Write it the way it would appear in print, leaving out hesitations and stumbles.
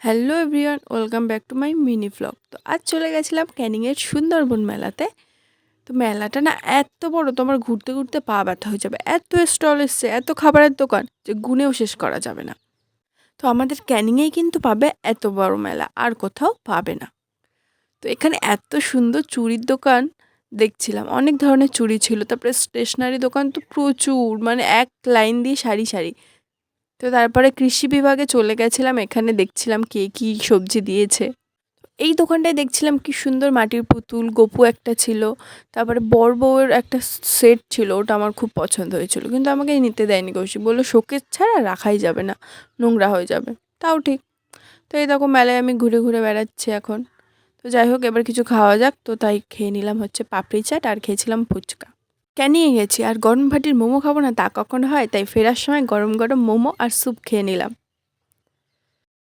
Hello everyone, welcome back to my mini vlog. তো আজ চলে গেছিলাম ক্যানিংয়ের সুন্দরবন মেলাতে। তো মেলাটা না এত বড়, তোমার ঘুরতে ঘুরতে পা ব্যথা হয়ে যাবে। এত স্টল এসছে, এত খাবারের দোকান যে গুনেও শেষ করা যাবে না। তো আমাদের ক্যানিংয়েই কিন্তু পাবে এত বড় মেলা, আর কোথাও পাবে না। তো এখানে এত সুন্দর চুড়ির দোকান দেখছিলাম, অনেক ধরনের চুড়ি ছিল। তারপরে স্টেশনারি দোকান তো প্রচুর, মানে এক লাইন দিয়ে সারি সারি। তো তারপরে কৃষি বিভাগে চলে গেছিলাম, এখানে দেখছিলাম কে কী সবজি দিয়েছে। এই দোকানটায় দেখছিলাম কি সুন্দর মাটির পুতুল, গপু একটা ছিল। তারপরে বর বউয়ের একটা সেট ছিল, ওটা আমার খুব পছন্দ হয়েছিল, কিন্তু আমাকে নিতে দেয়নি কৌশিক, বললো শোকেস ছাড়া রাখাই যাবে না, নোংরা হয়ে যাবে। তাও ঠিক। তো এই দেখো মেলায় আমি ঘুরে ঘুরে বেড়াচ্ছি এখন। তো যাই হোক, এবার কিছু খাওয়া যাক। তো তাই খেয়ে নিলাম হচ্ছে পাপড়ি চাট, আর খেয়েছিলাম ফুচকা। ক্যানিংয়ে গেছি আর গরম ভাটির মোমো খাবো না তা কখনো হয়, তাই ফেরার সময় গরম গরম মোমো আর স্যুপ খেয়ে নিলাম।